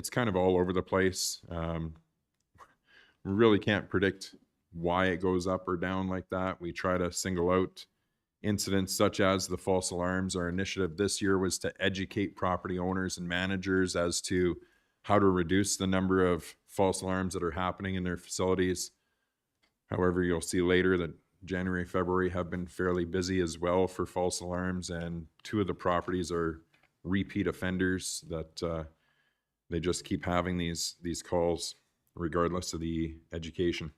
it's kind of all over the place. We really can't predict why it goes up or down like that. We try to single out incidents such as the false alarms. Our initiative this year was to educate property owners and managers as to how to reduce the number of false alarms that are happening in their facilities. However, you'll see later that January, February have been fairly busy as well for false alarms, and two of the properties are repeat offenders that they just keep having these calls regardless of the education.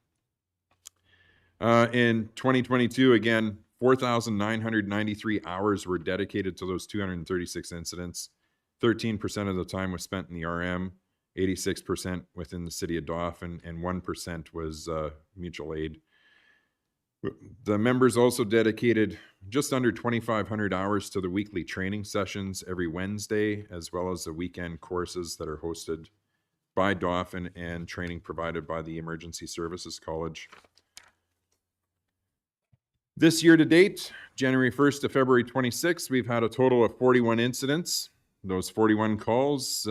In 2022, again, 4,993 hours were dedicated to those 236 incidents. 13% of the time was spent in the RM, 86% within the city of Dauphin, and 1% was mutual aid. The members also dedicated just under 2,500 hours to the weekly training sessions every Wednesday, as well as the weekend courses that are hosted by Dauphin and training provided by the Emergency Services College. This year to date, January 1st to February 26th, we've had a total of 41 incidents. Those 41 calls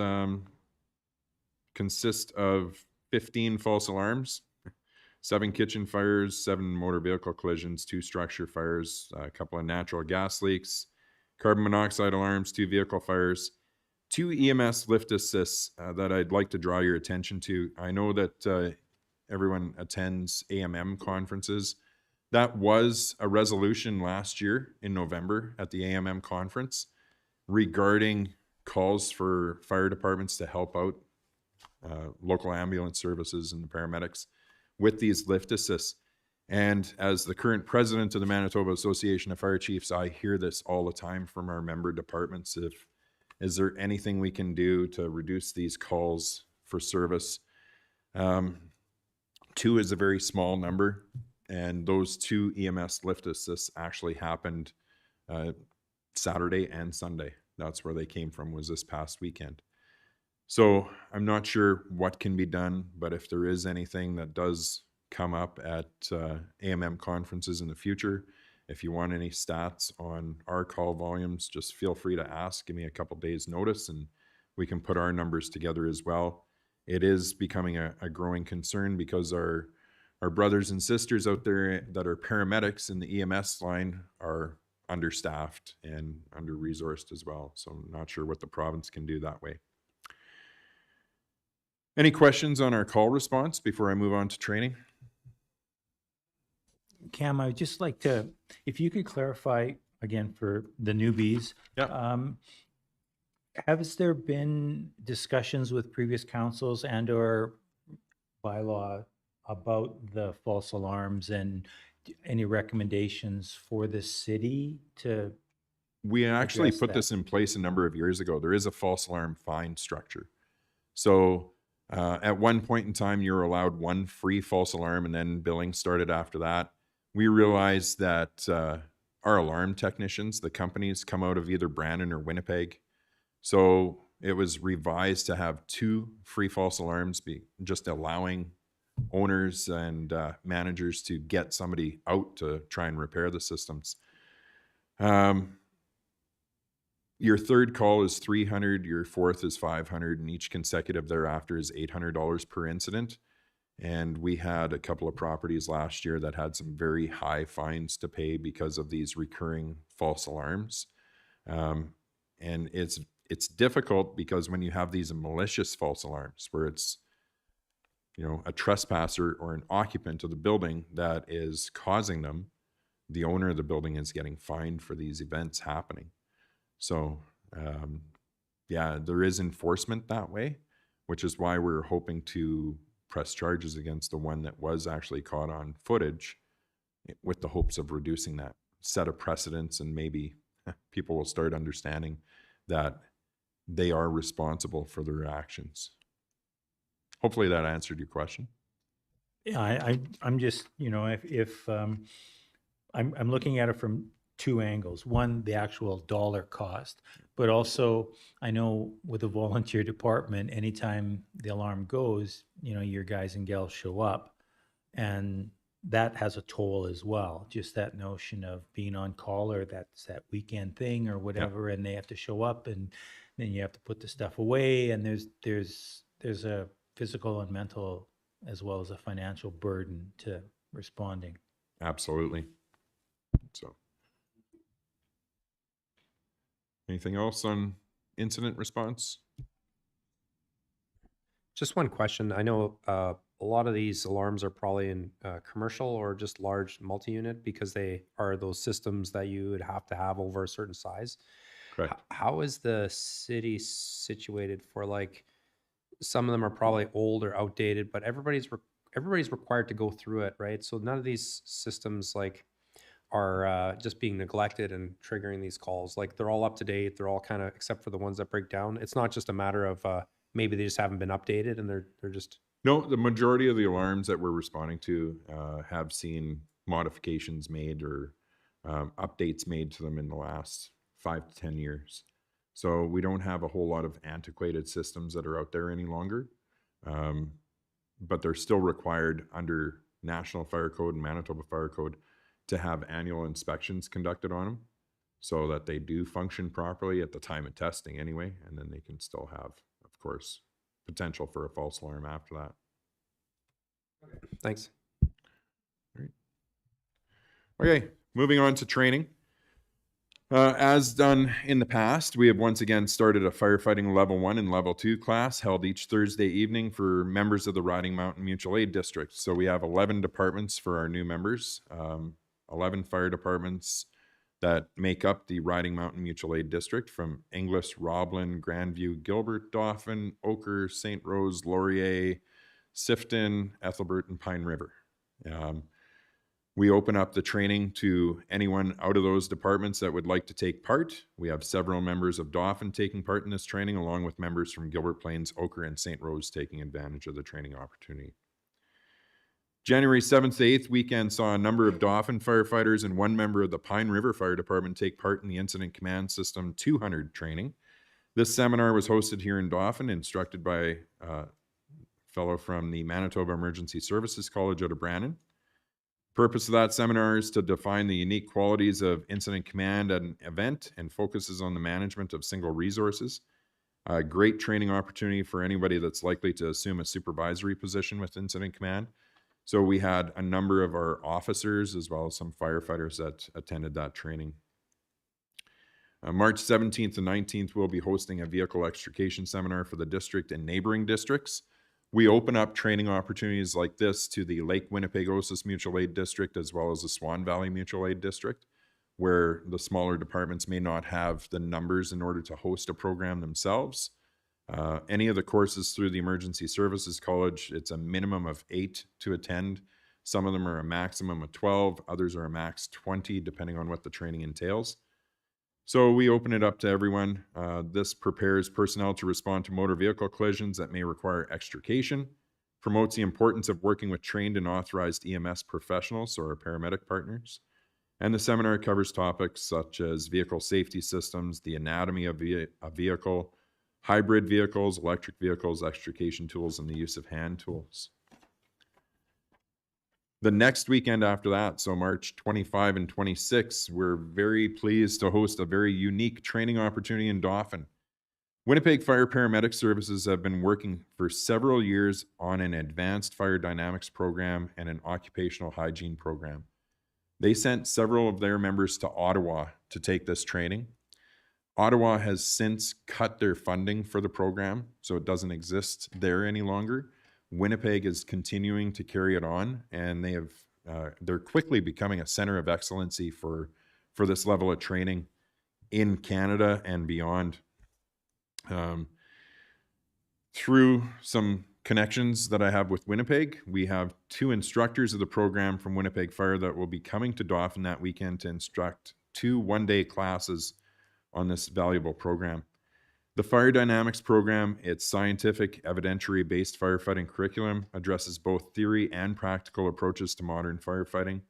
consist of 15 false alarms, 7 kitchen fires, 7 motor vehicle collisions, 2 structure fires, a couple of natural gas leaks, carbon monoxide alarms, 2 vehicle fires, 2 EMS lift assists that I'd like to draw your attention to. I know that everyone attends AMM conferences. That was a resolution last year in November at the AMM conference regarding calls for fire departments to help out local ambulance services and the paramedics with these lift assists. And as the current president of the Manitoba Association of Fire Chiefs, I hear this all the time from our member departments. Is there anything we can do to reduce these calls for service? 2 is a very small number, and those 2 EMS lift assists actually happened Saturday and Sunday. That's where they came from, was this past weekend. So I'm not sure what can be done, but if there is anything that does come up at AMM conferences in the future, if you want any stats on our call volumes, just feel free to ask. Give me a couple days notice and we can put our numbers together as well. It is becoming a growing concern because our brothers and sisters out there that are paramedics in the EMS line are understaffed and under-resourced as well. So I'm not sure what the province can do that way. Any questions on our call response before I move on to training? Cam, I would just like to, if you could clarify again for the newbies. Yeah. Has there been discussions with previous councils and or bylaw about the false alarms and any recommendations for the city to? We actually put that? this in place a number of years ago. There is a false alarm fine structure. So at one point in time, you were allowed 1 free false alarm and then billing started after that. We realized that our alarm technicians, the companies, come out of either Brandon or Winnipeg. So it was revised to have 2 free false alarms, just allowing owners and managers to get somebody out to try and repair the systems. Your third call is $300, your fourth is $500, and each consecutive thereafter is $800 per incident. And we had a couple of properties last year that had some very high fines to pay because of these recurring false alarms. And it's difficult because when you have these malicious false alarms where it's, a trespasser or an occupant of the building that is causing them, the owner of the building is getting fined for these events happening. So, yeah, there is enforcement that way, which is why we're hoping to press charges against the one that was actually caught on footage with the hopes of reducing that, set a precedence, and maybe people will start understanding that they are responsible for their actions. Hopefully that answered your question. Yeah, I'm just, if I'm looking at it from 2 angles. One, the actual dollar cost, but also I know with the volunteer department, anytime the alarm goes, your guys and gals show up, and that has a toll as well. Just that notion of being on call, or that's that weekend thing or whatever, and they have to show up, and then you have to put the stuff away, and there's there's a physical and mental as well as a financial burden to responding. Absolutely. So, anything else on incident response? Just one question. I know a lot of these alarms are probably in commercial or just large multi-unit because they are those systems that you would have to have over a certain size. Correct. How is the city situated for like some of them are probably old or outdated, but everybody's required to go through it, right? So none of these systems like are just being neglected and triggering these calls. Like they're all up to date. They're all kind of except for the ones that break down. It's not just a matter of maybe they just haven't been updated and they're just No, the majority of the alarms that we're responding to have seen modifications made or updates made to them in the last 5 to 10 years. So we don't have a whole lot of antiquated systems that are out there any longer, um, but they're still required under National Fire Code and Manitoba Fire Code to have annual inspections conducted on them so that they do function properly at the time of testing anyway, and then they can still have, of course, potential for a false alarm after that. thanks. Okay, moving on to training. As done in the past, we have once again started a firefighting level 1 and level 2 class held each Thursday evening for members of the Riding Mountain Mutual Aid District. So we have 11 departments for our new members, 11 fire departments that make up the Riding Mountain Mutual Aid District from Inglis, Roblin, Grandview, Gilbert, Dauphin, Oker, St. Rose, Laurier, Sifton, Ethelbert, and Pine River. We open up the training to anyone out of those departments that would like to take part. We have several members of Dauphin taking part in this training, along with members from Gilbert Plains, Oker, and St. Rose taking advantage of the training opportunity. January 7th to 8th weekend saw a number of Dauphin firefighters and one member of the Pine River Fire Department take part in the Incident Command System 200 training. This seminar was hosted here in Dauphin, instructed by a fellow from the Manitoba Emergency Services College out of Brandon. Purpose of that seminar is to define the unique qualities of incident command at an event and focuses on the management of single resources. A great training opportunity for anybody that's likely to assume a supervisory position with incident command. So we had a number of our officers as well as some firefighters that attended that training. March 17th and 19th, we'll be hosting a vehicle extrication seminar for the district and neighboring districts. We open up training opportunities like this to the Lake Winnipegosis Mutual Aid District as well as the Swan Valley Mutual Aid District, where the smaller departments may not have the numbers in order to host a program themselves. Any of the courses through the Emergency Services College, it's a minimum of 8 to attend. Some of them are a maximum of 12, others are a max 20, depending on what the training entails. So we open it up to everyone. This prepares personnel to respond to motor vehicle collisions that may require extrication, promotes the importance of working with trained and authorized EMS professionals or our paramedic partners. And the seminar covers topics such as vehicle safety systems, the anatomy of a vehicle, hybrid vehicles, electric vehicles, extrication tools, and the use of hand tools. The next weekend after that, so March 25 and 26, we're very pleased to host a very unique training opportunity in Dauphin. Winnipeg Fire Paramedic Services have been working for several years on an advanced fire dynamics program and an occupational hygiene program. They sent several of their members to Ottawa to take this training. Ottawa has since cut their funding for the program, so it doesn't exist there any longer. Winnipeg is continuing to carry it on, and they're quickly becoming a center of excellency for this level of training in Canada and beyond. Through some connections that I have with Winnipeg, we have 2 instructors of the program from Winnipeg Fire that will be coming to Dauphin that weekend to instruct 2 one-day classes on this valuable program. The Fire Dynamics program, its scientific, evidentiary-based firefighting curriculum, addresses both theory and practical approaches to modern firefighting.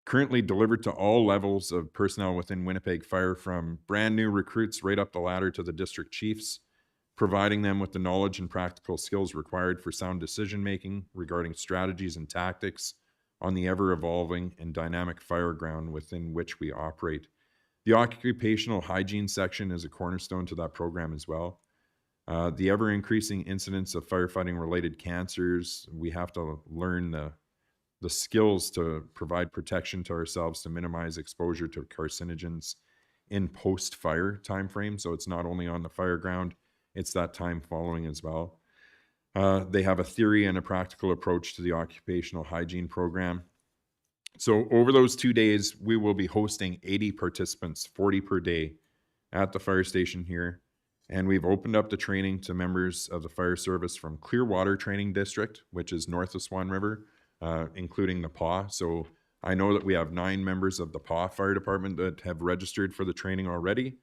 Currently delivered to all levels of personnel within Winnipeg Fire, from brand new recruits right up the ladder to the district chiefs, providing them with the knowledge and practical skills required for sound decision-making regarding strategies and tactics on the ever-evolving and dynamic fire ground within which we operate. The occupational hygiene section is a cornerstone to that program as well. The ever-increasing incidence of firefighting-related cancers, we have to learn the skills to provide protection to ourselves to minimize exposure to carcinogens in post-fire timeframe. So it's not only on the fire ground, it's that time following as well. They have a theory and a practical approach to the occupational hygiene program. So over those 2 days, we will be hosting 80 participants, 40 per day, at the fire station here. And we've opened up the training to members of the fire service from Clearwater Training District, which is north of Swan River, including the PAW. So I know that we have 9 members of the PAW Fire Department that have registered for the training already.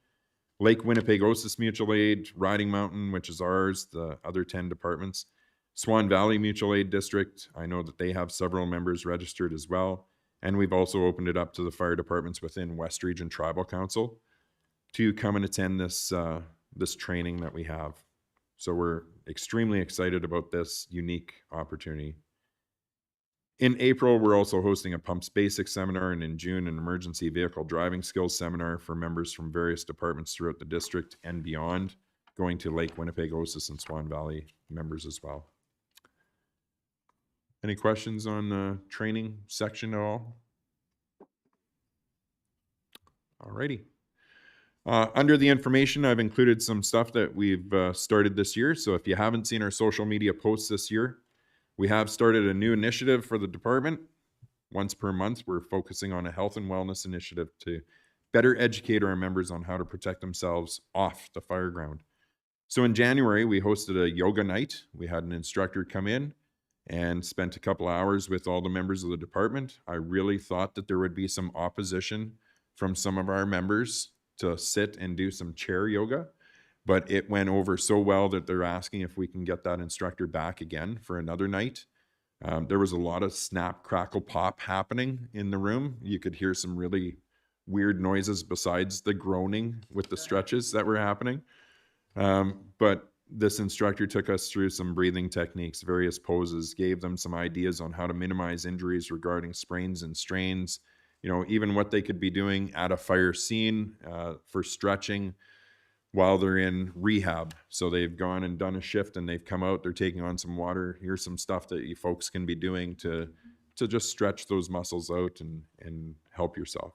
Lake Winnipegosis Mutual Aid, Riding Mountain, which is ours, the other 10 departments. Swan Valley Mutual Aid District, I know that they have several members registered as well. And we've also opened it up to the fire departments within West Region Tribal Council to come and attend this this training that we have. So we're extremely excited about this unique opportunity. In April, we're also hosting a pumps basics seminar, and in June, an emergency vehicle driving skills seminar for members from various departments throughout the district and beyond, going to Lake Winnipegosis and Swan Valley members as well. Any questions on the training section at all? Alrighty. Under the information, I've included some stuff that we've started this year. So if you haven't seen our social media posts this year, we have started a new initiative for the department. Once per month, we're focusing on a health and wellness initiative to better educate our members on how to protect themselves off the fire ground. So in January, we hosted a yoga night. We had an instructor come in and spent a couple hours with all the members of the department. I really thought that there would be some opposition from some of our members to sit and do some chair yoga, but it went over so well that they're asking if we can get that instructor back again for another night. There was a lot of snap, crackle, pop happening in the room. You could hear some really weird noises besides the groaning with the stretches that were happening. But this instructor took us through some breathing techniques, various poses, gave them some ideas on how to minimize injuries regarding sprains and strains, you know, even what they could be doing at a fire scene for stretching while they're in rehab. So they've gone and done a shift and they've come out, they're taking on some water. Here's some stuff that you folks can be doing to just stretch those muscles out and help yourself.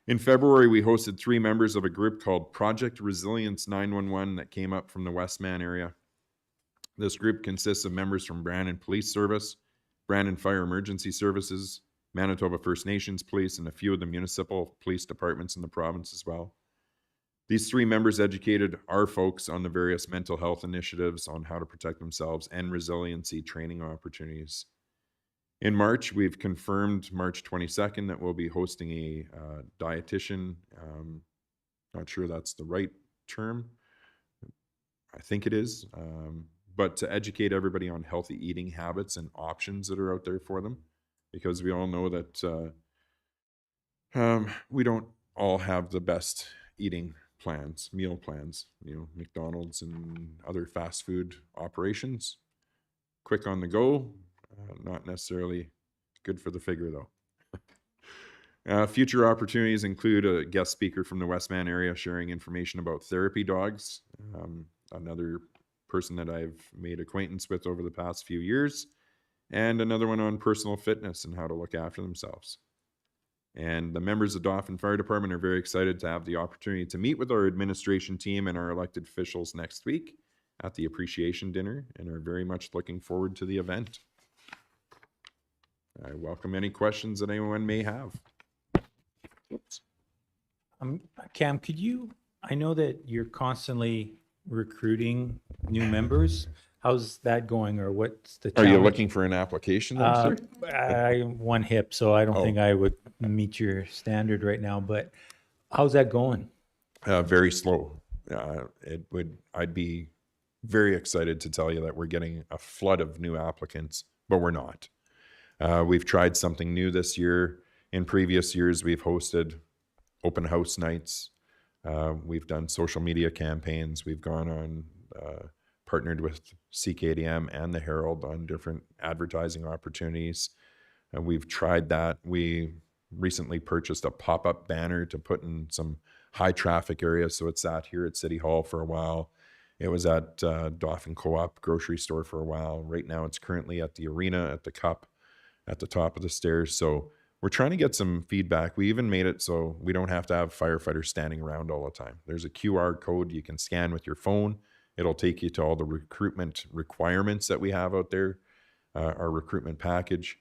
In February, we hosted 3 members of a group called Project Resilience 911 that came up from the Westman area. This group consists of members from Brandon Police Service, Brandon Fire Emergency Services, Manitoba First Nations Police, and a few of the municipal police departments in the province as well. These 3 members educated our folks on the various mental health initiatives on how to protect themselves and resiliency training opportunities. In March, we've confirmed March 22nd that we'll be hosting a dietitian. Not sure that's the right term. I think it is. But to educate everybody on healthy eating habits and options that are out there for them, because we all know that we don't all have the best eating plans, meal plans, you know, McDonald's and other fast food operations. Quick on the go, not necessarily good for the figure though. Future opportunities include a guest speaker from the Westman area sharing information about therapy dogs. Another person that I've made acquaintance with over the past few years, and another one on personal fitness and how to look after themselves. And the members of Dauphin Fire Department are very excited to have the opportunity to meet with our administration team and our elected officials next week at the appreciation dinner, and are very much looking forward to the event. I welcome any questions that anyone may have. Oops. Cam, could you, I know that you're constantly recruiting new members. How's that going, or what's the Are challenge? you looking for an application then, sir? I'm one hip, so I don't think I would meet your standard right now, but how's that going? Very slow. I'd be very excited to tell you that we're getting a flood of new applicants, but we're not. We've tried something new this year. In previous years, we've hosted open house nights. We've done social media campaigns. We've gone on, partnered with CKDM and the Herald on different advertising opportunities. We've tried that. We recently purchased a pop-up banner to put in some high traffic areas. So it's sat here at City Hall for a while. It was at Dauphin Co-op grocery store for a while. Right now it's currently at the arena at the Cup at the top of the stairs. So we're trying to get some feedback. We even made it so we don't have to have firefighters standing around all the time. There's a QR code you can scan with your phone. It'll take you to all the recruitment requirements that we have out there, our recruitment package.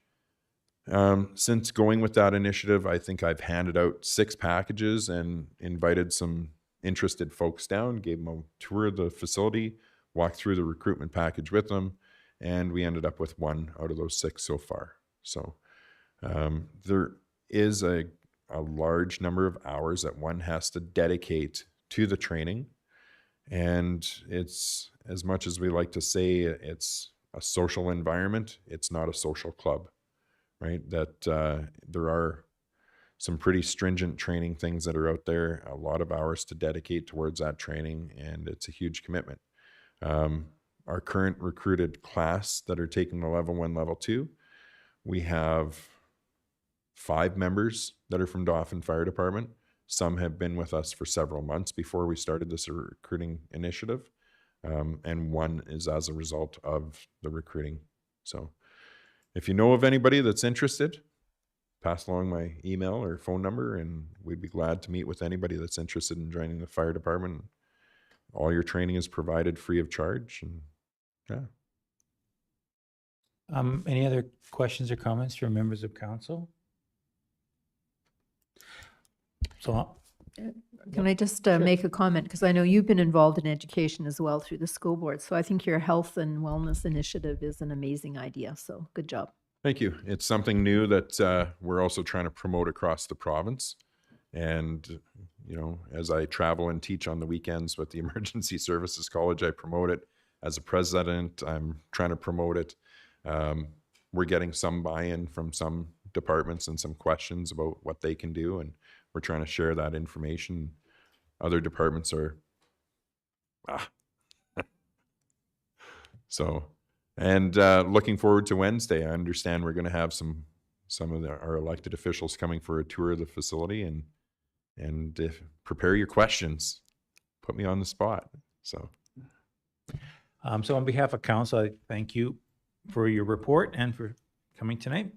Since going with that initiative, I think I've handed out 6 packages and invited some interested folks down, gave them a tour of the facility, walked through the recruitment package with them, and we ended up with 1 out of those 6 so far. So there is a large number of hours that one has to dedicate to the training. And it's, as much as we like to say it's a social environment, it's not a social club, right? That there are some pretty stringent training things that are out there, a lot of hours to dedicate towards that training, and it's a huge commitment. Our current recruited class that are taking the level 1, level 2, we have 5 members that are from Dauphin Fire Department. Some have been with us for several months before we started this recruiting initiative, and 1 is as a result of the recruiting. So if you know of anybody that's interested, pass along my email or phone number, and we'd be glad to meet with anybody that's interested in joining the fire department. All your training is provided free of charge, and yeah. Any other questions or comments from members of council? So, Can I just make a comment? Because I know you've been involved in education as well through the school board. So I think your health and wellness initiative is an amazing idea. So good job. Thank you. It's something new that we're also trying to promote across the province. And, you know, as I travel and teach on the weekends with the Emergency Services College, I promote it. As a president, I'm trying to promote it. We're getting some buy-in from some departments and some questions about what they can do, and we're trying to share that information. Other departments are, so, and looking forward to Wednesday. I understand we're going to have some of our elected officials coming for a tour of the facility, and if, prepare your questions. Put me on the spot. So, so on behalf of council, I thank you for your report and for coming tonight.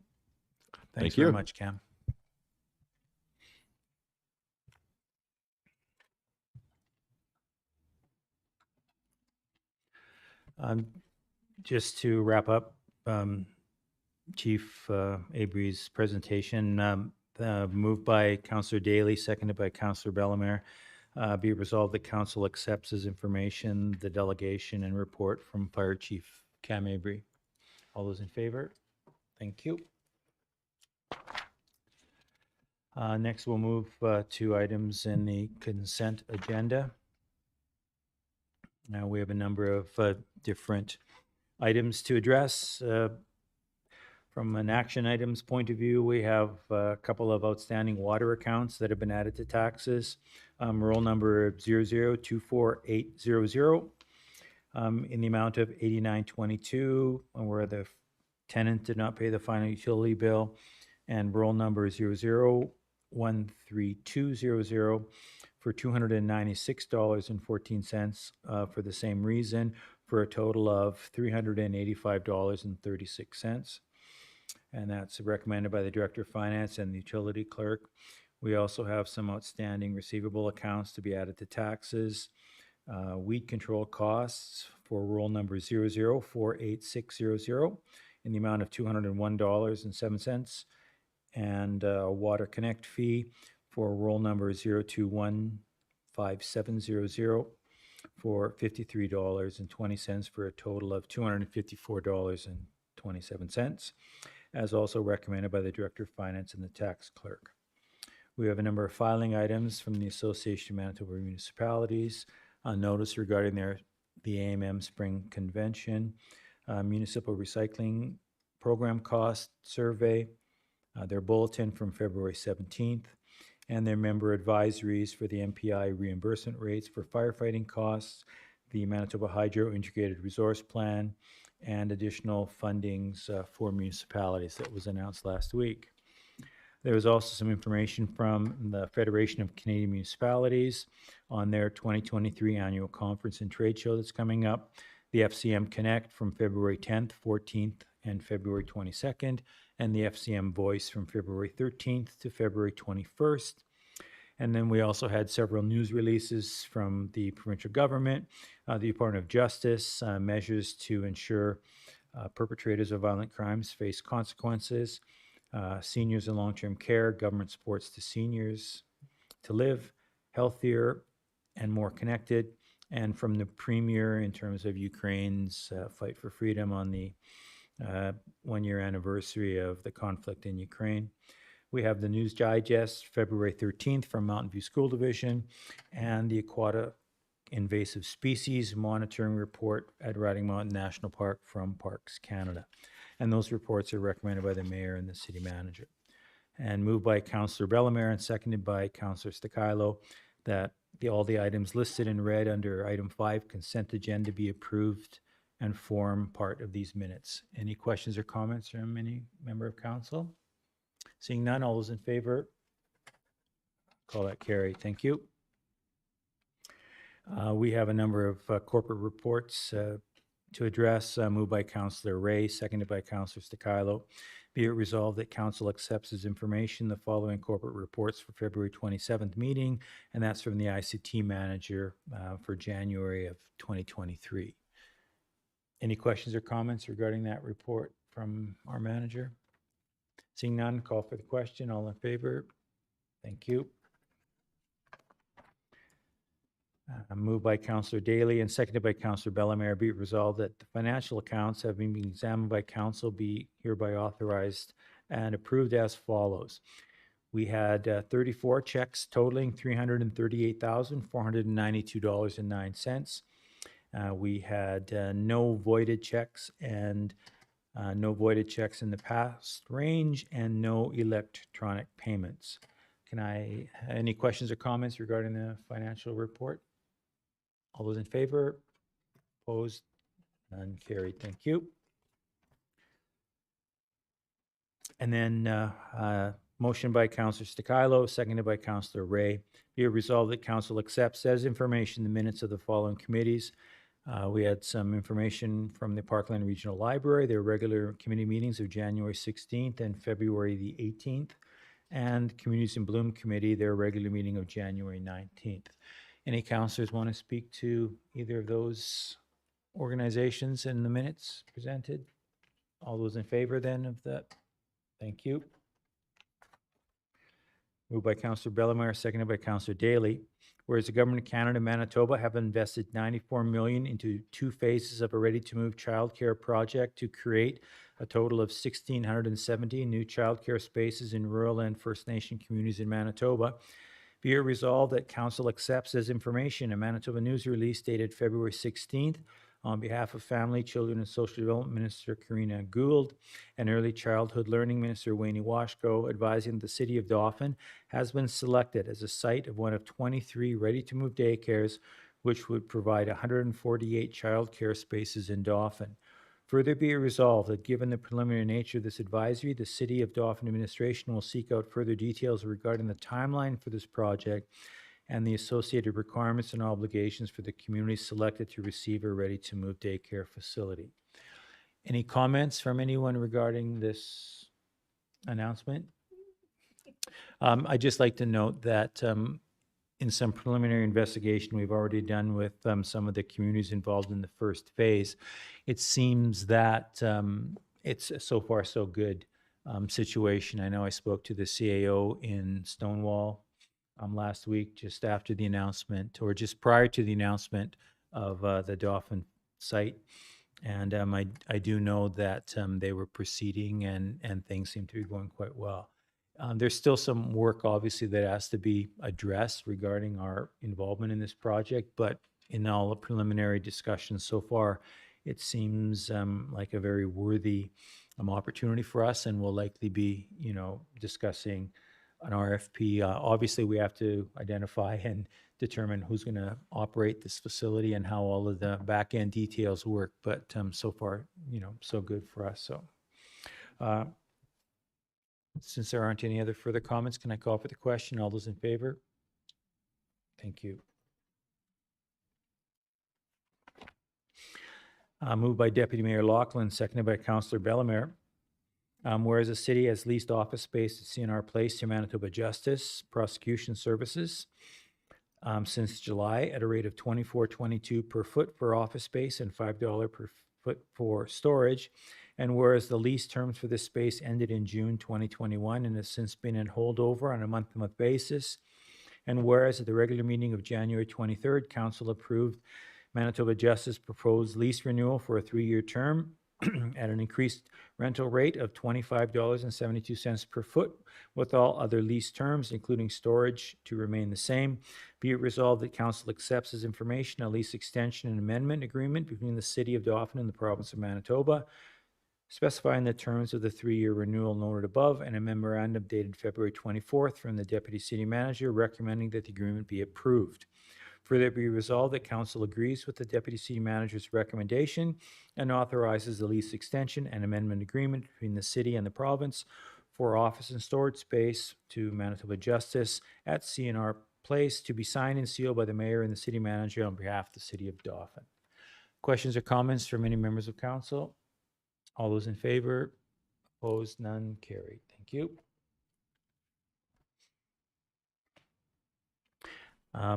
Thanks Thank you very much, Cam. Just to wrap up, Chief Abree's presentation, moved by Councillor Daly, seconded by Councillor Bellemare. Be it resolved that council accepts as information the delegation and report from Fire Chief Cam Abree. All those in favor? Thank you. Next, we'll move to items in the consent agenda. Now we have a number of different items to address. From an action items point of view, we have a couple of outstanding water accounts that have been added to taxes. Roll number 0024800 in the amount of $89.22, where the tenant did not pay the final utility bill, and roll number 0013200 for $296.14 for the same reason, for a total of $385.36. And that's recommended by the Director of Finance and the Utility Clerk. We also have some outstanding receivable accounts to be added to taxes. Weed control costs for roll number 0048600 in the amount of $201.07, and water connect fee for roll number 0215700 for $53.20 for a total of $254.27, as also recommended by the Director of Finance and the Tax Clerk. We have a number of filing items from the Association of Manitoba Municipalities, a notice regarding the AMM Spring Convention, Municipal Recycling Program Cost Survey, their bulletin from February 17th, and their member advisories for the MPI reimbursement rates for firefighting costs, the Manitoba Hydro Integrated Resource Plan, and additional fundings for municipalities that was announced last week. There was also some information from the Federation of Canadian Municipalities on their 2023 annual conference and trade show that's coming up. The FCM Connect from February 10th, 14th, and February 22nd, and the FCM Voice from February 13th to February 21st. And then we also had several news releases from the provincial government, the Department of Justice, measures to ensure perpetrators of violent crimes face consequences, seniors in long-term care, government supports to seniors to live healthier and more connected, and from the Premier in terms of Ukraine's fight for freedom on the one-year anniversary of the conflict in Ukraine. We have the News Digest, February 13th from Mountain View School Division, and the Aquatic Invasive Species Monitoring Report at Riding Mountain National Park from Parks Canada. And those reports are recommended by the Mayor and the City Manager. And moved by Councillor Bellemare and seconded by Councillor Stakilo that all the items listed in red under item 5 consent agenda be approved and form part of these minutes. Any questions or comments from any member of council? Seeing none, all those in favor? Call that carried. Thank you. We have a number of corporate reports to address, moved by Councillor Ray, seconded by Councillor Stakilo. Be it resolved that council accepts as information the following corporate reports for February 27th meeting, and that's from the ICT manager for January of 2023. Any questions or comments regarding that report from our manager? Seeing none, call for the question. All in favor? Thank you. Moved by Councillor Daly and seconded by Councillor Bellemare. Be it resolved that the financial accounts have been examined by council be hereby authorized and approved as follows. We had 34 checks totaling $338,492.09. We had no voided checks and no voided checks in the past range, and no electronic payments. Any questions or comments regarding the financial report? All those in favor? Opposed? None carried. Thank you. And then motion by Councillor Stakilo, seconded by Councillor Ray. Be it resolved that council accepts as information the minutes of the following committees. We had some information from the Parkland Regional Library, their regular committee meetings of January 16th and February the 18th, and Communities in Bloom Committee, their regular meeting of January 19th. Any councillors want to speak to either of those organizations in the minutes presented? All those in favor then of that? Thank you. Moved by Councillor Bellemare, seconded by Councillor Daly. Whereas the Government of Canada and Manitoba have invested $94 million into 2 phases of a ready-to-move childcare project to create a total of 1,670 new childcare spaces in rural and First Nation communities in Manitoba. Be it resolved that council accepts as information a Manitoba News release dated February 16th on behalf of Family, Children and Social Development Minister Karina Gould and Early Childhood Learning Minister Wayne Washko advising the City of Dauphin has been selected as a site of one of 23 ready-to-move daycares, which would provide 148 childcare spaces in Dauphin. Further be it resolved that given the preliminary nature of this advisory, the City of Dauphin administration will seek out further details regarding the timeline for this project and the associated requirements and obligations for the community selected to receive a ready-to-move daycare facility. Any comments from anyone regarding this announcement? I'd just like to note that in some preliminary investigation we've already done with some of the communities involved in the first phase, it seems that it's a so far so good situation. I know I spoke to the CAO in Stonewall last week, just after the announcement, or just prior to the announcement of the Dauphin site. And I do know that they were proceeding and things seem to be going quite well. There's still some work, obviously, that has to be addressed regarding our involvement in this project, but in all the preliminary discussions so far, it seems like a very worthy opportunity for us, and we'll likely be, discussing an RFP. Obviously, we have to identify and determine who's going to operate this facility and how all of the back-end details work, but so far, so good for us. So. Since there aren't any other further comments, can I call for the question? All those in favor? Thank you. Moved by Deputy Mayor Lachlan, seconded by Councillor Bellemare. Whereas the city has leased office space at CNR Place to Manitoba Justice Prosecution Services since July at a rate of $24.22 per foot for office space and $5 per foot for storage. And whereas the lease terms for this space ended in June 2021 and has since been in holdover on a month-to-month basis. And whereas at the regular meeting of January 23rd, Council approved Manitoba Justice proposed lease renewal for a 3-year term at an increased rental rate of $25.72 per foot, with all other lease terms, including storage, to remain the same. Be it resolved that Council accepts as information a lease extension and amendment agreement between the City of Dauphin and the Province of Manitoba, specifying the terms of the 3-year renewal noted above, and a memorandum dated February 24th from the Deputy City Manager recommending that the agreement be approved. Further be resolved that Council agrees with the Deputy City Manager's recommendation and authorizes the lease extension and amendment agreement between the City and the Province for office and storage space to Manitoba Justice at CNR Place to be signed and sealed by the Mayor and the City Manager on behalf of the City of Dauphin. Questions or comments from any members of Council? All those in favor? Opposed? None? Carried. Thank you.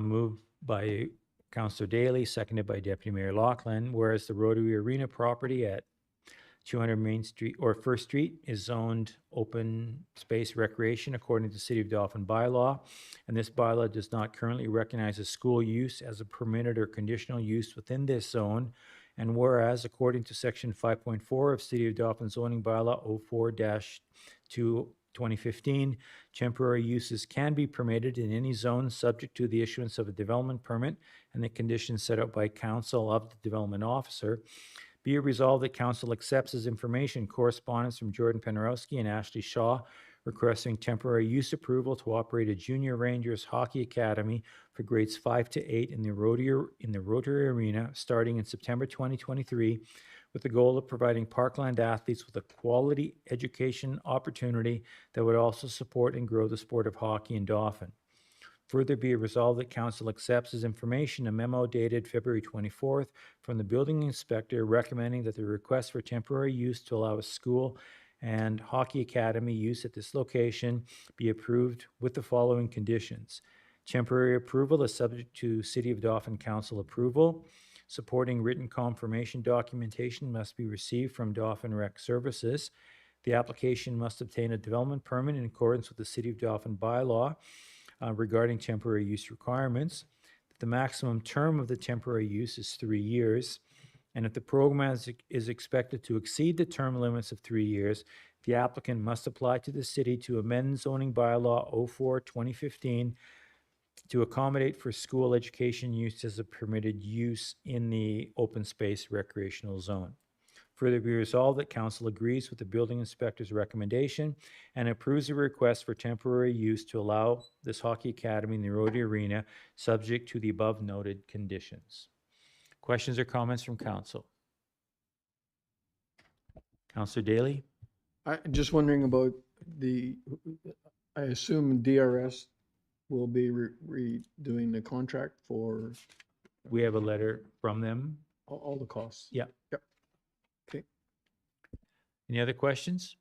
Moved by Councillor Daly, seconded by Deputy Mayor Lachlan, whereas the Rotary Arena property at 200 Main Street or First Street is zoned open space recreation according to City of Dauphin bylaw, and this bylaw does not currently recognize a school use as a permitted or conditional use within this zone. And whereas, according to Section 5.4 of City of Dauphin zoning bylaw 04-2015, temporary uses can be permitted in any zone subject to the issuance of a development permit and the conditions set out by council of the development officer. Be it resolved that Council accepts as information correspondence from Jordan Penarowski and Ashley Shaw requesting temporary use approval to operate a Junior Rangers Hockey Academy for grades 5 to 8 in the Rotary Arena starting in September 2023, with the goal of providing Parkland athletes with a quality education opportunity that would also support and grow the sport of hockey in Dauphin. Further be it resolved that Council accepts as information a memo dated February 24th from the building inspector recommending that the request for temporary use to allow a school and hockey academy use at this location be approved with the following conditions. Temporary approval is subject to City of Dauphin Council approval. Supporting written confirmation documentation must be received from Dauphin Rec Services. The application must obtain a development permit in accordance with the City of Dauphin bylaw regarding temporary use requirements. The maximum term of the temporary use is 3 years. And if the program is expected to exceed the term limits of 3 years, the applicant must apply to the city to amend zoning bylaw 04-2015 to accommodate for school education use as a permitted use in the open space recreational zone. Further be resolved that Council agrees with the building inspector's recommendation and approves a request for temporary use to allow this hockey academy in the Rotary Arena, subject to the above noted conditions. Questions or comments from Council? Councillor Daly? I'm just wondering about I assume DRS will be redoing the contract for We have a letter from them. all the costs. Yeah. Yep. Okay. Any other questions?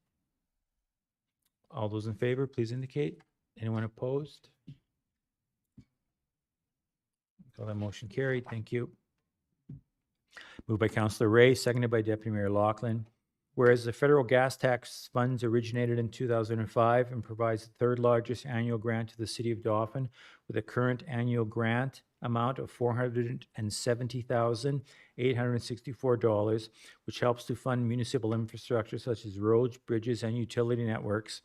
All those in favor, please indicate. Anyone opposed? So that motion carried. Thank you. Moved by Councillor Ray, seconded by Deputy Mayor Lachlan. Whereas the federal gas tax funds originated in 2005 and provides the third largest annual grant to the City of Dauphin with a current annual grant amount of $470,864, which helps to fund municipal infrastructure such as roads, bridges, and utility networks.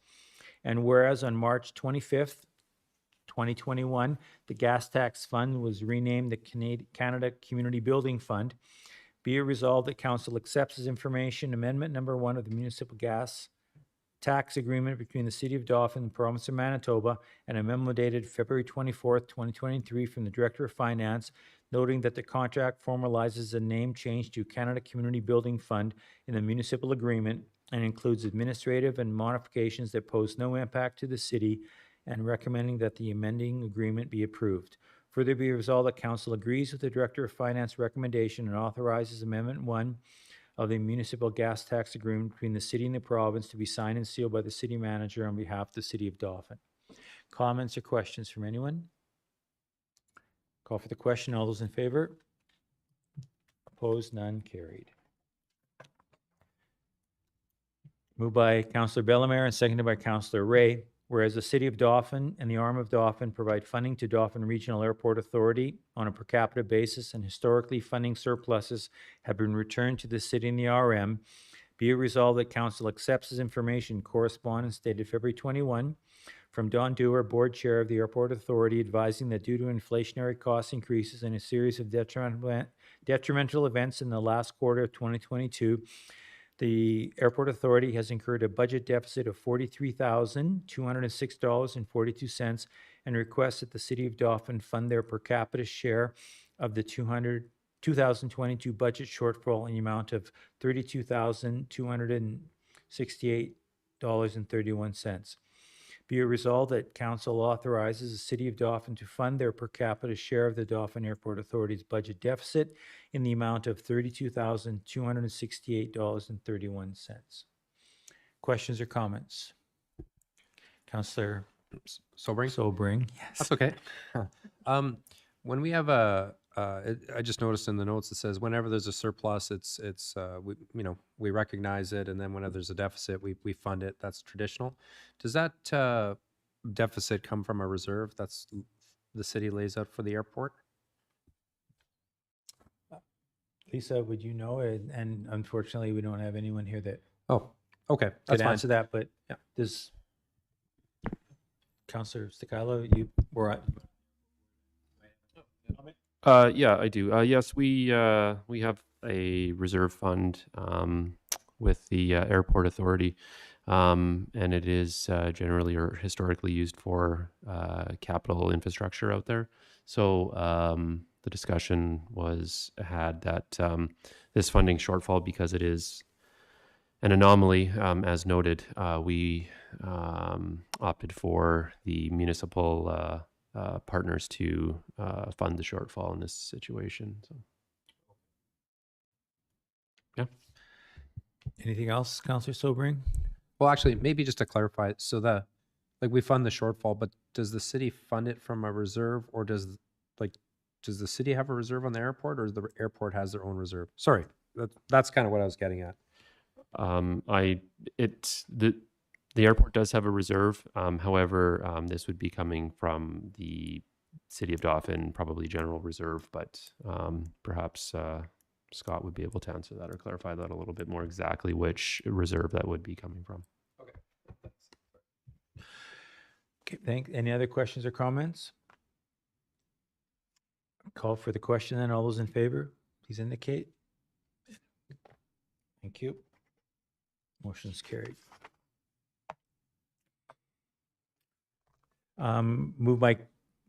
And whereas on March 25th, 2021, the gas tax fund was renamed the Canada Community Building Fund. Be it resolved that Council accepts as information Amendment Number 1 of the Municipal Gas Tax Agreement between the City of Dauphin and the Province of Manitoba, and a memo dated February 24th, 2023 from the Director of Finance, noting that the contract formalizes a name change to Canada Community Building Fund in the municipal agreement, and includes administrative and modifications that pose no impact to the city, and recommending that the amending agreement be approved. Further be resolved that council agrees with the Director of Finance recommendation and authorizes Amendment 1 of the municipal gas tax agreement between the city and the province to be signed and sealed by the city manager on behalf of the city of Dauphin. Comments or questions from anyone? Call for the question. All those in favor? Opposed? None. Carried. Moved by Councillor Bellemare and seconded by Councillor Ray. Whereas the City of Dauphin and the Arm of Dauphin provide funding to Dauphin Regional Airport Authority on a per capita basis, and historically funding surpluses have been returned to the city and the RM, be it resolved that Council accepts this information correspondence dated February 21 from Don Dewar, Board Chair of the Airport Authority, advising that due to inflationary cost increases and a series of detrimental events in the last quarter of 2022, the Airport Authority has incurred a budget deficit of $43,206.42 and requests that the City of Dauphin fund their per capita share of the 2022 budget shortfall in the amount of $32,268.31. Be it resolved that Council authorizes the City of Dauphin to fund their per capita share of the Dauphin Airport Authority's budget deficit in the amount of $32,268.31. Questions or comments? Councillor Sobering? Sobring. That's okay. When we have I just noticed in the notes it says whenever there's a surplus, we recognize it, and then whenever there's a deficit, we fund it. That's traditional. Does that deficit come from a reserve that's the city lays out for the airport? Lisa, would you know? And unfortunately, we don't have anyone here that Oh, okay, could that's fine. answer that. But Yeah. does Councillor Sticalo, you were Yeah, I do. Yes, we have a reserve fund with the airport authority, and it is generally or historically used for capital infrastructure out there. So the discussion was had that this funding shortfall, because it is an anomaly, as noted, we opted for the municipal partners to fund the shortfall in this situation. So, yeah. anything else, Councillor Sobering? Well, actually, maybe just to clarify, so we fund the shortfall, but does the city fund it from a reserve, or does the city have a reserve on the airport, or the airport has their own reserve? Sorry, that's kind of what I was getting at. The airport does have a reserve. However, this would be coming from the City of Dauphin, probably general reserve, but perhaps Scott would be able to answer that or clarify that a little bit more exactly which reserve that would be coming from. Okay, any other questions or comments? Call for the question then. All those in favor, please indicate. Thank you. Motion's carried. Moved by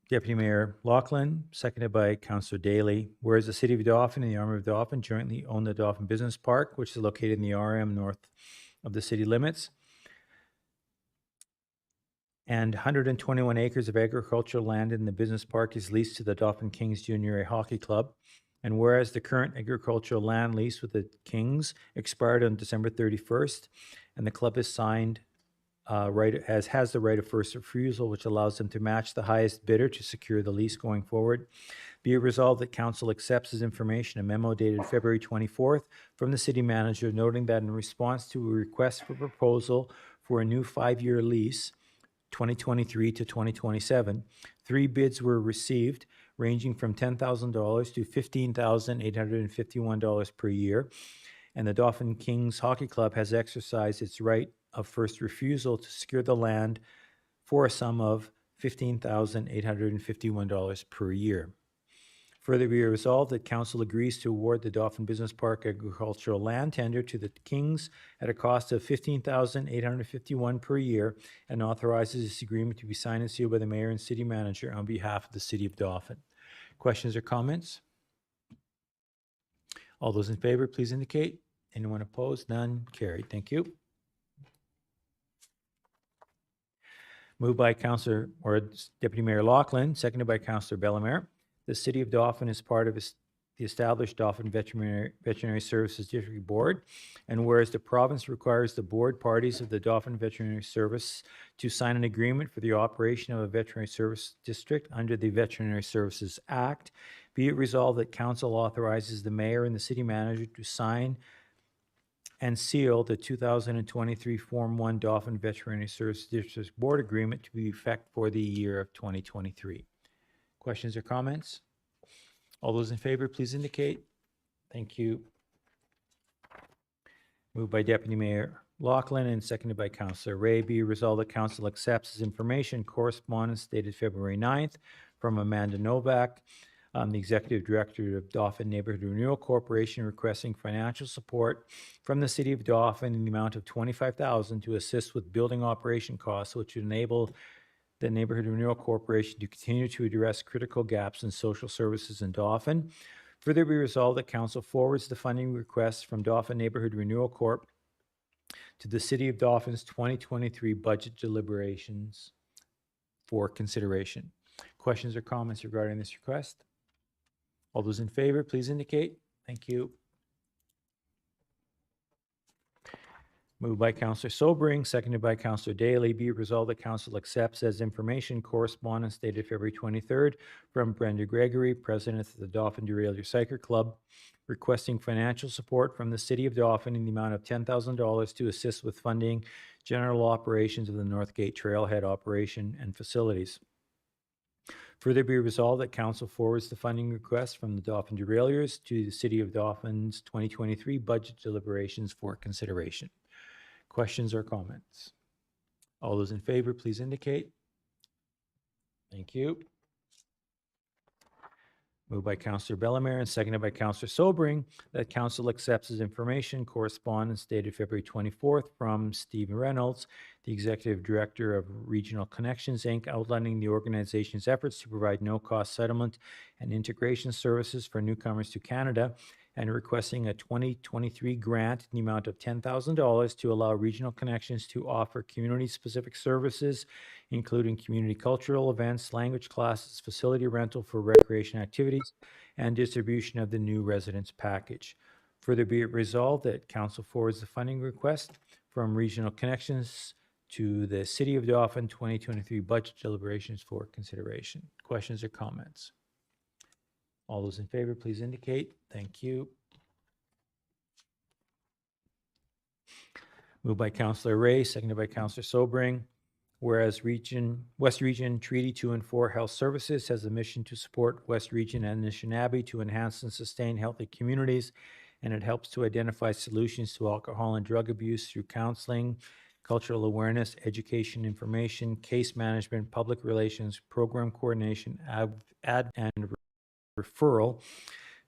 Deputy Mayor Loughlin, seconded by Councillor Daly. Whereas the City of Dauphin and the Arm of Dauphin jointly own the Dauphin Business Park, which is located in the RM north of the city limits, and 121 acres of agricultural land in the business park is leased to the Dauphin Kings Junior A Hockey Club. And whereas the current agricultural land lease with the Kings expired on December 31st, and the club has signed has the right of first refusal, which allows them to match the highest bidder to secure the lease going forward. Be it resolved that Council accepts as information a memo dated February 24th from the City Manager, noting that in response to a request for proposal for a new 5-year lease, 2023 to 2027, 3 bids were received, ranging from $10,000 to $15,851 per year, and the Dauphin Kings Hockey Club has exercised its right of first refusal to secure the land for a sum of $15,851 per year. Further be resolved that Council agrees to award the Dauphin Business Park agricultural land tender to the Kings at a cost of $15,851 per year, and authorizes this agreement to be signed and sealed by the Mayor and City Manager on behalf of the City of Dauphin. Questions or comments? All those in favor, please indicate. Anyone opposed? None. Carried. Thank you. Moved by Councillor or Deputy Mayor Lachlan, seconded by Councillor Bellemare. The City of Dauphin is part of the established Dauphin Veterinary Services District Board, and whereas the province requires the board parties of the Dauphin Veterinary Service to sign an agreement for the operation of a veterinary service district under the Veterinary Services Act, be it resolved that council authorizes the mayor and the city manager to sign and seal the 2023 Form 1 Dauphin Veterinary Services District Board Agreement to be effect for the year of 2023. Questions or comments? All those in favor, please indicate. Thank you. Moved by Deputy Mayor Lachlan and seconded by Councillor Ray. Be resolved that council accepts as information correspondence dated February 9th from Amanda Novak, the Executive Director of Dauphin Neighborhood Renewal Corporation, requesting financial support from the City of Dauphin in the amount of $25,000 to assist with building operation costs, which would enable the Neighborhood Renewal Corporation to continue to address critical gaps in social services in Dauphin. Further be resolved that council forwards the funding request from Dauphin Neighborhood Renewal Corp to the City of Dauphin's 2023 budget deliberations for consideration. Questions or comments regarding this request? All those in favor, please indicate. Thank you. Moved by Councillor Sobering, seconded by Councillor Daly. Be it resolved that council accepts as information correspondence dated February 23rd from Brenda Gregory, President of the Dauphin Derailleur Cycle Club, requesting financial support from the City of Dauphin in the amount of $10,000 to assist with funding general operations of the Northgate Trailhead operation and facilities. Further be resolved that council forwards the funding request from the Dauphin Derailleurs to the City of Dauphin's 2023 budget deliberations for consideration. Questions or comments? All those in favor, please indicate. Thank you. Moved by Councillor Bellemare and seconded by Councillor Sobering that council accepts as information correspondence dated February 24th from Stephen Reynolds, the Executive Director of Regional Connections, Inc., outlining the organization's efforts to provide no-cost settlement and integration services for newcomers to Canada, and requesting a 2023 grant in the amount of $10,000 to allow Regional Connections to offer community-specific services, including community cultural events, language classes, facility rental for recreation activities, and distribution of the new residence package. Further be it resolved that council forwards the funding request from Regional Connections to the City of Dauphin 2023 budget deliberations for consideration. Questions or comments? All those in favor, please indicate. Thank you. Moved by Councillor Ray, seconded by Councillor Sobering. Whereas West Region Treaty 2 and 4 Health Services has a mission to support West Region and Anishinaabe to enhance and sustain healthy communities, and it helps to identify solutions to alcohol and drug abuse through counseling, cultural awareness, education, information, case management, public relations, program coordination, and referral.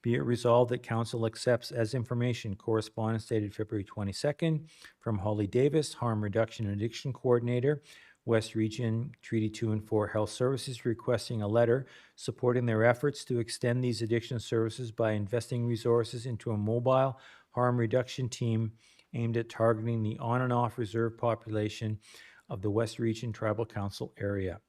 Be it resolved that council accepts as information correspondence dated February 22nd from Holly Davis, Harm Reduction and Addiction Coordinator, West Region Treaty 2 and 4 Health Services, requesting a letter supporting their efforts to extend these addiction services by investing resources into a mobile harm reduction team aimed at targeting the on and off reserve population of the West Region Tribal Council area.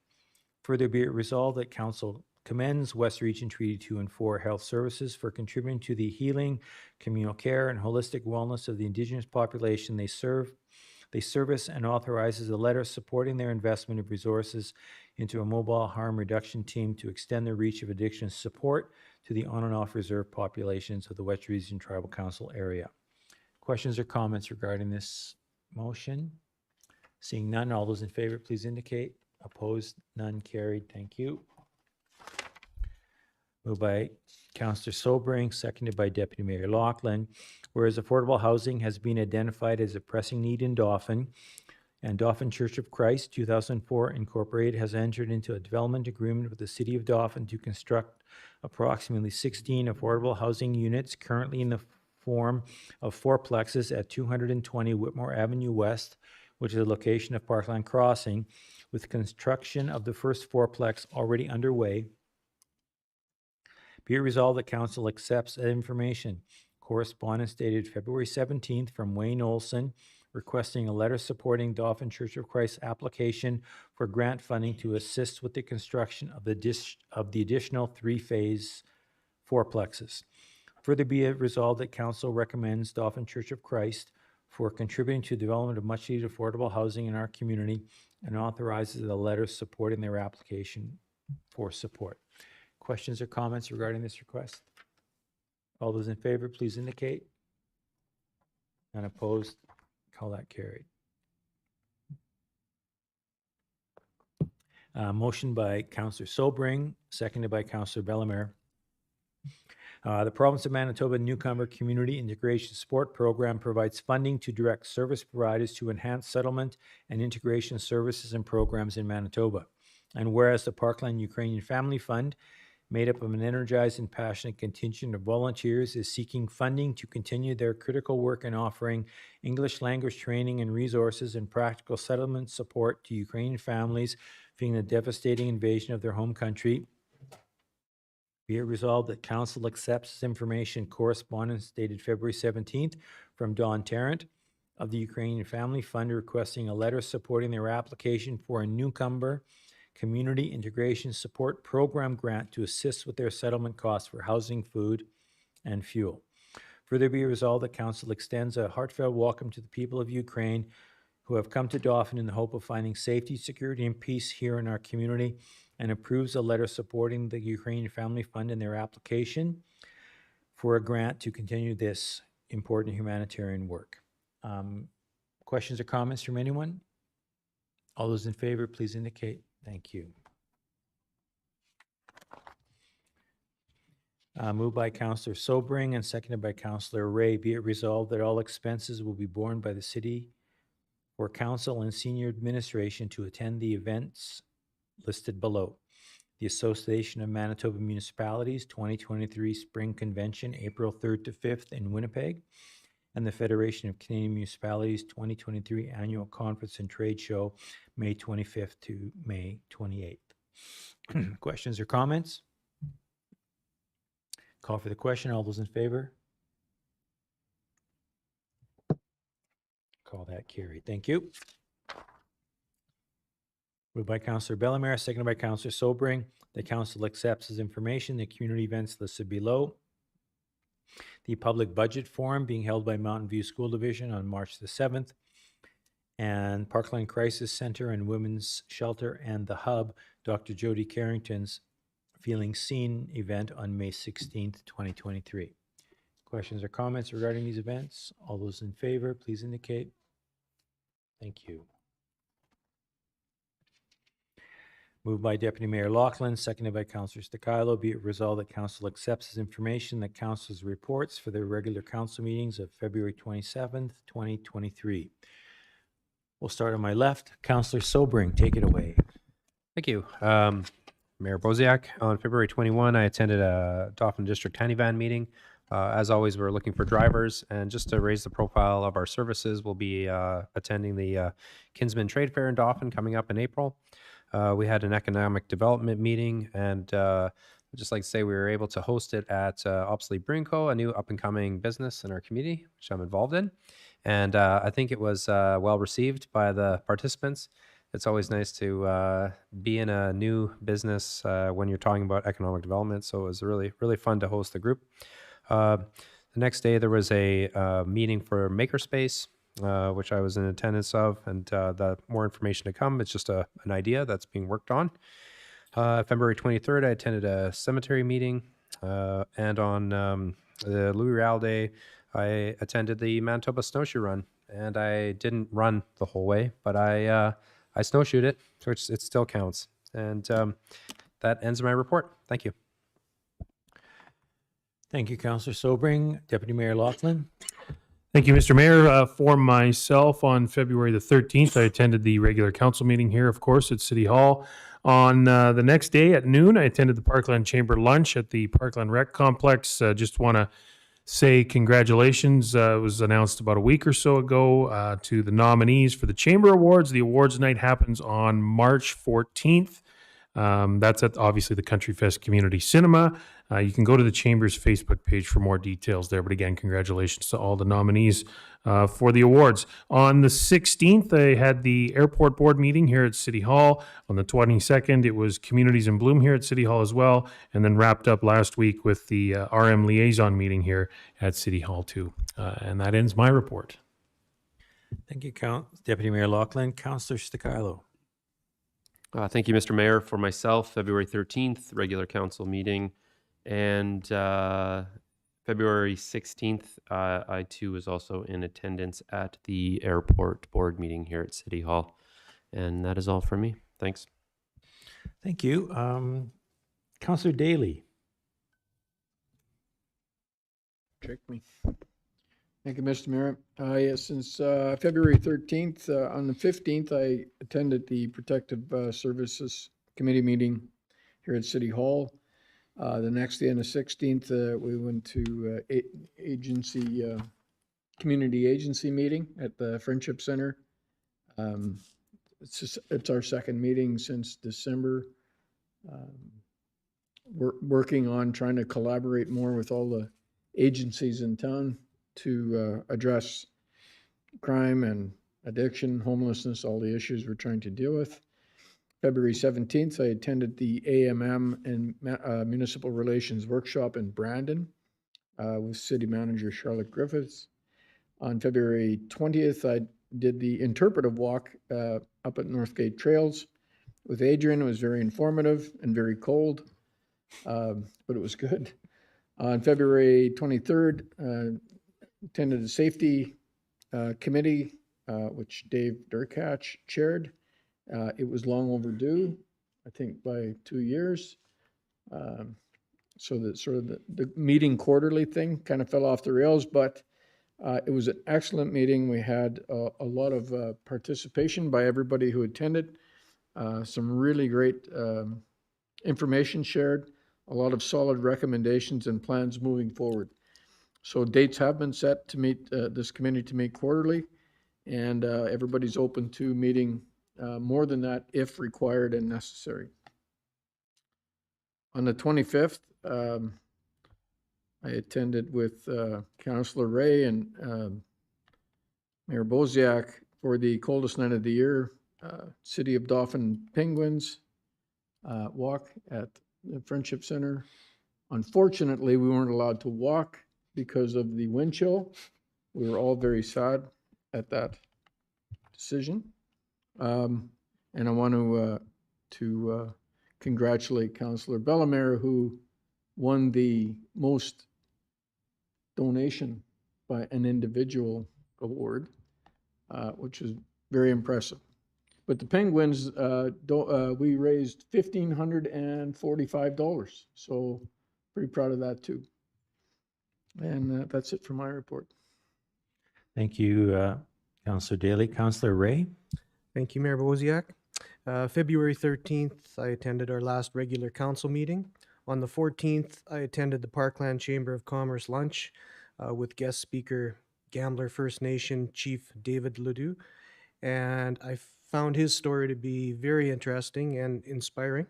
Further be it resolved that council commends West Region Treaty 2 and 4 Health Services for contributing to the healing, communal care, and holistic wellness of the Indigenous population they service, and authorizes a letter supporting their investment of resources into a mobile harm reduction team to extend the reach of addiction support to the on and off reserve populations of the West Region Tribal Council area. Questions or comments regarding this motion? Seeing none, all those in favor, please indicate. Opposed? None. Carried. Thank you. Moved by Councillor Sobering, seconded by Deputy Mayor Lachlan. Whereas affordable housing has been identified as a pressing need in Dauphin, and Dauphin Church of Christ 2004 Incorporated has entered into a development agreement with the City of Dauphin to construct approximately 16 affordable housing units currently in the form of fourplexes at 220 Whitmore Avenue West, which is the location of Parkland Crossing, with construction of the first fourplex already underway. Be it resolved that council accepts that information. Correspondence dated February 17th from Wayne Olson, requesting a letter supporting Dauphin Church of Christ application for grant funding to assist with the construction of the additional three-phase fourplexes. Further be it resolved that council recommends Dauphin Church of Christ for contributing to the development of much-needed affordable housing in our community and authorizes a letter supporting their application for support. Questions or comments regarding this request? All those in favor, please indicate. None opposed, call that carried. Motion by Councillor Sobring, seconded by Councillor Bellemare. The Province of Manitoba Newcomer Community Integration Support Program provides funding to direct service providers to enhance settlement and integration services and programs in Manitoba. And whereas the Parkland Ukrainian Family Fund, made up of an energized and passionate contingent of volunteers, is seeking funding to continue their critical work in offering English language training and resources and practical settlement support to Ukrainian families fleeing the devastating invasion of their home country. Be it resolved that council accepts this information correspondence dated February 17th from Don Tarrant of the Ukrainian Family Fund requesting a letter supporting their application for a Newcomer Community Integration Support Program grant to assist with their settlement costs for housing, food, and fuel. Further be resolved that council extends a heartfelt welcome to the people of Ukraine who have come to Dauphin in the hope of finding safety, security, and peace here in our community, and approves a letter supporting the Ukrainian Family Fund in their application for a grant to continue this important humanitarian work. Questions or comments from anyone? All those in favor, please indicate. Thank you. Moved by Councillor Sobring and seconded by Councillor Ray. Be it resolved that all expenses will be borne by the city or council and senior administration to attend the events listed below. The Association of Manitoba Municipalities 2023 Spring Convention, April 3rd to 5th in Winnipeg, and the Federation of Canadian Municipalities 2023 Annual Conference and Trade Show, May 25th to May 28th. Questions or comments? Call for the question. All those in favor? Call that carried. Thank you. Moved by Councillor Bellemare, seconded by Councillor Sobring. The council accepts as information the community events listed below. The public budget forum being held by Mountain View School Division on March the 7th, and Parkland Crisis Center and Women's Shelter and the Hub, Dr. Jody Carrington's Feeling Seen event on May 16th, 2023. Questions or comments regarding these events? All those in favor, please indicate. Thank you. Moved by Deputy Mayor Laughlin, seconded by Councillor Stakilo. Be it resolved that council accepts as information the council's reports for their regular council meetings of February 27th, 2023. We'll start on my left. Councillor Sobring, take it away. Thank you. Mayor Bosiak, on February 21, I attended a Dauphin District Tiny Van meeting. As always, we're looking for drivers, and just to raise the profile of our services, we'll be attending the Kinsman Trade Fair in Dauphin coming up in April. We had an economic development meeting, and I'd just like to say we were able to host it at Obsolete Brewing Co., a new up-and-coming business in our community, which I'm involved in. And I think it was well received by the participants. It's always nice to be in a new business when you're talking about economic development. So it was really, really fun to host the group. The next day, there was a meeting for Makerspace, which I was in attendance of, and the more information to come. It's just an idea that's being worked on. February 23rd, I attended a cemetery meeting, and on the Louis Riel Day, I attended the Manitoba Snowshoe Run, and I didn't run the whole way, but I snowshoed it, which it still counts. And that ends my report. Thank you. Thank you, Councillor Sobring. Deputy Mayor Laughlin. Thank you, Mr. Mayor. For myself, on February the 13th, I attended the regular council meeting here, of course, at City Hall. On the next day at noon, I attended the Parkland Chamber lunch at the Parkland Rec Complex. Just want to say congratulations. It was announced about a week or so ago to the nominees for the Chamber Awards. The awards night happens on March 14th. That's at obviously the Country Fest Community Cinema. You can go to the Chamber's Facebook page for more details there. But again, congratulations to all the nominees for the awards. On the 16th, I had the airport board meeting here at City Hall. On the 22nd, it was Communities in Bloom here at City Hall as well, and then wrapped up last week with the RM liaison meeting here at City Hall too. And that ends my report. Thank you, Deputy Mayor Loughlin. Councillor Sticilo. Thank you, Mr. Mayor. For myself, February 13th, regular council meeting, and February 16th, I too was also in attendance at the airport board meeting here at City Hall. And that is all from me. Thanks. Thank you. Councillor Daly. Trick me. Thank you, Mr. Mayor. Yes, since February 13th, on the 15th, I attended the Protective Services Committee meeting here at City Hall. The next day, on the 16th, we went to community agency meeting at the Friendship Center. It's our second meeting since December. We're working on trying to collaborate more with all the agencies in town to address crime and addiction, homelessness, all the issues we're trying to deal with. February 17th, I attended the AMM and Municipal Relations Workshop in Brandon with City Manager Charlotte Griffiths. On February 20th, I did the interpretive walk up at Northgate Trails with Adrian. It was very informative and very cold, but it was good. On February 23rd, attended the Safety Committee, which Dave Durkach chaired. It was long overdue, I think by 2 years. So that sort of the meeting quarterly thing kind of fell off the rails, but it was an excellent meeting. We had a lot of participation by everybody who attended. Some really great information shared, a lot of solid recommendations and plans moving forward. So dates have been set to meet this committee to meet quarterly, and everybody's open to meeting more than that if required and necessary. On the 25th, I attended with Councillor Ray and Mayor Boziak for the coldest night of the year, City of Dauphin Penguins walk at the Friendship Center. Unfortunately, we weren't allowed to walk because of the wind chill. We were all very sad at that decision. And I want to congratulate Councillor Bellemare, who won the most donation by an individual award, which is very impressive. But the Penguins, we raised $1,545, so pretty proud of that too. And that's it for my report. Thank you, Councillor Daly. Councillor Ray. Thank you, Mayor Boziak. February 13th, I attended our last regular council meeting. On the 14th, I attended the Parkland Chamber of Commerce lunch with guest speaker, Gambler First Nation Chief David Ledoux, and I found his story to be very interesting and inspiring.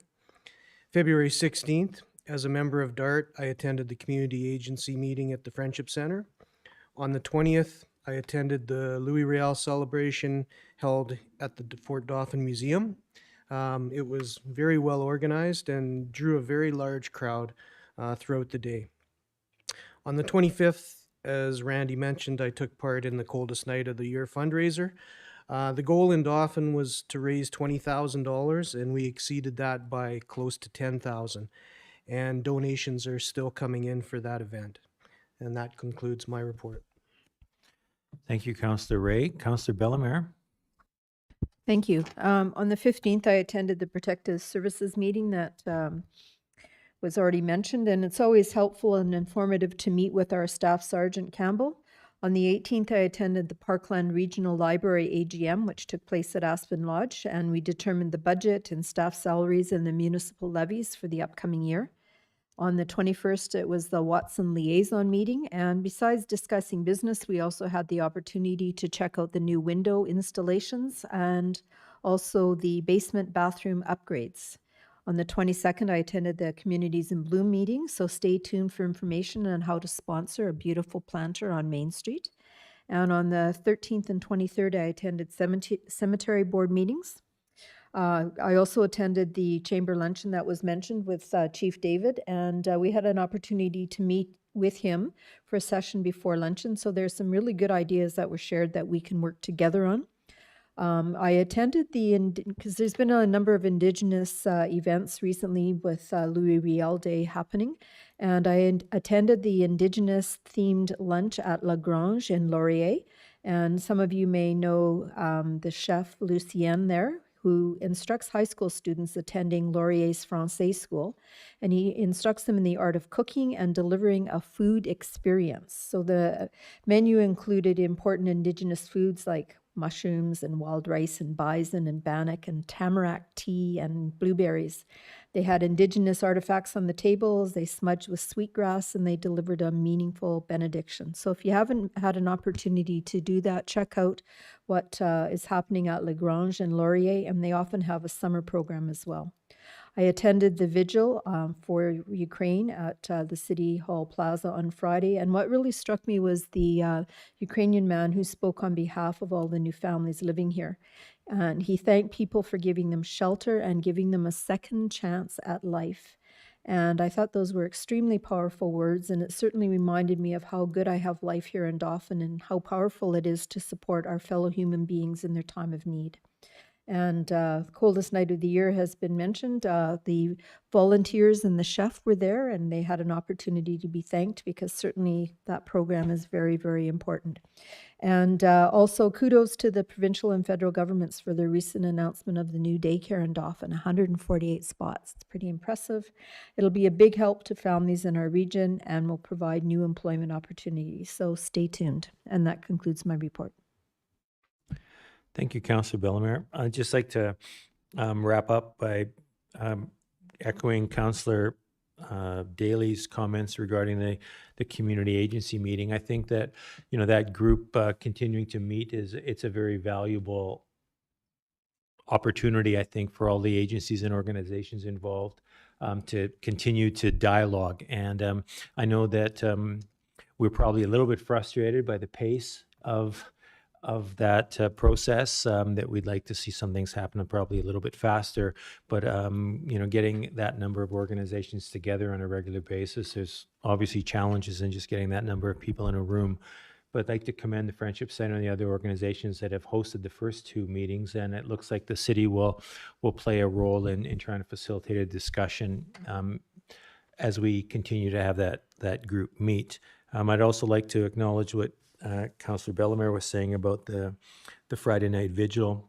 February 16th, as a member of DART, I attended the community agency meeting at the Friendship Center. On the 20th, I attended the Louis Riel celebration held at the Fort Dauphin Museum. It was very well organized and drew a very large crowd throughout the day. On the 25th, as Randy mentioned, I took part in the coldest night of the year fundraiser. The goal in Dauphin was to raise $20,000, and we exceeded that by close to $10,000. And donations are still coming in for that event. And that concludes my report. Thank you, Councillor Ray. Councillor Bellemare. Thank you. On the 15th, I attended the Protective Services meeting that was already mentioned, and it's always helpful and informative to meet with our Staff Sergeant Campbell. On the 18th, I attended the Parkland Regional Library AGM, which took place at Aspen Lodge, and we determined the budget and staff salaries and the municipal levies for the upcoming year. On the 21st, it was the Watson Liaison meeting, and besides discussing business, we also had the opportunity to check out the new window installations and also the basement bathroom upgrades. On the 22nd, I attended the Communities in Bloom meeting, so stay tuned for information on how to sponsor a beautiful planter on Main Street. And on the 13th and 23rd, I attended cemetery board meetings. I also attended the chamber luncheon that was mentioned with Chief David, and we had an opportunity to meet with him for a session before luncheon. So there's some really good ideas that were shared that we can work together on. I attended because there's been a number of Indigenous events recently with Louis Riel Day happening, and I attended the Indigenous themed lunch at La Grange in Laurier. And some of you may know the chef Lucien there, who instructs high school students attending Laurier's Francais School, and he instructs them in the art of cooking and delivering a food experience. So the menu included important Indigenous foods like mushrooms and wild rice and bison and bannock and tamarack tea and blueberries. They had Indigenous artifacts on the tables, they smudged with sweetgrass, and they delivered a meaningful benediction. So if you haven't had an opportunity to do that, check out what is happening at La Grange and Laurier, and they often have a summer program as well. I attended the vigil for Ukraine at the City Hall Plaza on Friday, and what really struck me was the Ukrainian man who spoke on behalf of all the new families living here. And he thanked people for giving them shelter and giving them a second chance at life. And I thought those were extremely powerful words, and it certainly reminded me of how good I have life here in Dauphin and how powerful it is to support our fellow human beings in their time of need. And the coldest night of the year has been mentioned. The volunteers and the chef were there, and they had an opportunity to be thanked because certainly that program is very, very important. And also kudos to the provincial and federal governments for their recent announcement of the new daycare in Dauphin, 148 spots. It's pretty impressive. It'll be a big help to families in our region and will provide new employment opportunities. So stay tuned. And that concludes my report. Thank you, Councillor Bellemare. I'd just like to wrap up by echoing Councillor Daly's comments regarding the community agency meeting. I think that, you know, that group continuing to meet it's a very valuable opportunity, I think, for all the agencies and organizations involved to continue to dialogue. And I know that we're probably a little bit frustrated by the pace of that process, that we'd like to see some things happen probably a little bit faster. But, you know, getting that number of organizations together on a regular basis, there's obviously challenges in just getting that number of people in a room. But I'd like to commend the Friendship Center and the other organizations that have hosted the first two meetings. And it looks like the city will play a role in trying to facilitate a discussion as we continue to have that group meet. I'd also like to acknowledge what Councillor Bellemare was saying about the Friday night vigil.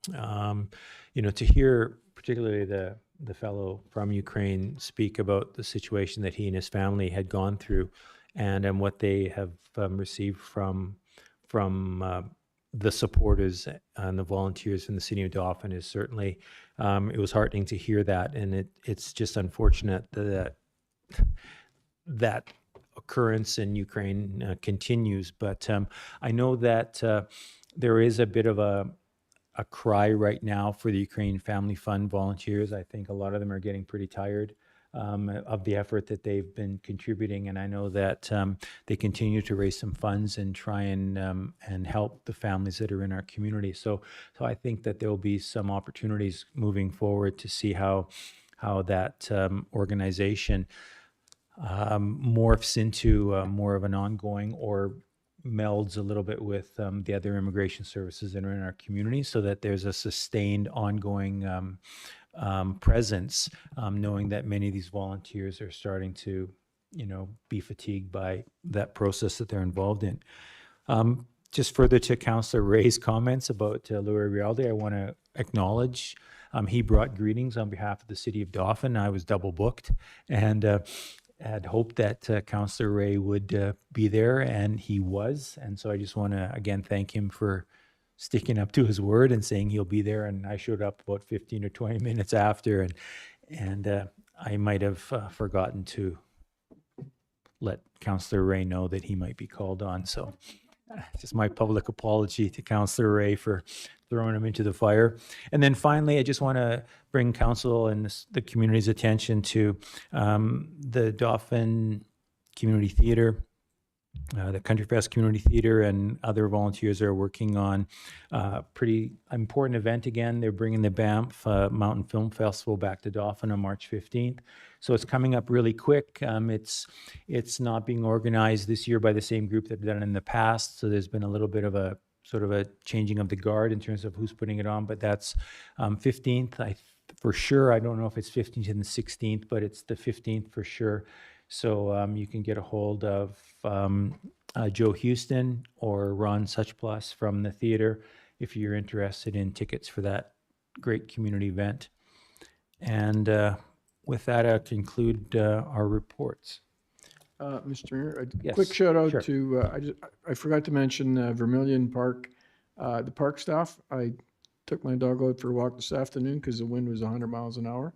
You know, to hear particularly the fellow from Ukraine speak about the situation that he and his family had gone through, and what they have received from the supporters and the volunteers from the city of Dauphin is certainly, it was heartening to hear that, and it's just unfortunate that occurrence in Ukraine continues. But I know that there is a bit of a cry right now for the Ukraine Family Fund volunteers. I think a lot of them are getting pretty tired of the effort that they've been contributing, and I know that they continue to raise some funds and try and help the families that are in our community. So I think that there will be some opportunities moving forward to see how that organization morphs into more of an ongoing or melds a little bit with the other immigration services that are in our community, so that there's a sustained ongoing presence, knowing that many of these volunteers are starting to, you know, be fatigued by that process that they're involved in. Just further to Councillor Ray's comments about Louis Rialdi, I want to acknowledge he brought greetings on behalf of the city of Dauphin. I was double booked, and had hoped that Councillor Ray would be there, and he was. And so I just want to again thank him for sticking up to his word and saying he'll be there. And I showed up about 15 or 20 minutes after, and I might have forgotten to let Councillor Ray know that he might be called on. So Just my public apology to Councillor Ray for throwing him into the fire. And then finally, I just want to bring council and the community's attention to the Dauphin Community Theatre. The Country Fest Community Theatre and other volunteers are working on a pretty important event again. They're bringing the Banff Mountain Film Festival back to Dauphin on March 15th. So it's coming up really quick. It's not being organized this year by the same group that have done it in the past. So there's been a little bit of a sort of a changing of the guard in terms of who's putting it on. But that's 15th, for sure. I don't know if it's 15th and the 16th, but it's the 15th for sure. So you can get a hold of Joe Houston or Ron Suchplus from the theater if you're interested in tickets for that great community event. And with that, I'll conclude our reports. Mr. Mayor, a Yes, quick shout out sure. to, I forgot to mention Vermilion Park, the park staff. I took my dog out for a walk this afternoon because the wind was 100 miles an hour.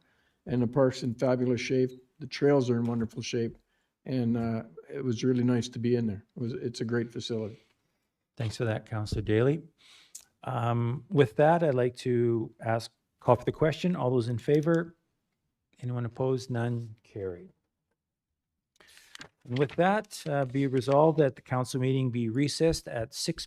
And the park's in fabulous shape. The trails are in wonderful shape. And it was really nice to be in there. It's a great facility. Thanks for that, Councillor Daly. With that, I'd like to call for the question. All those in favor? Anyone opposed? None? Carried. And with that, be resolved that the council meeting be recessed at 6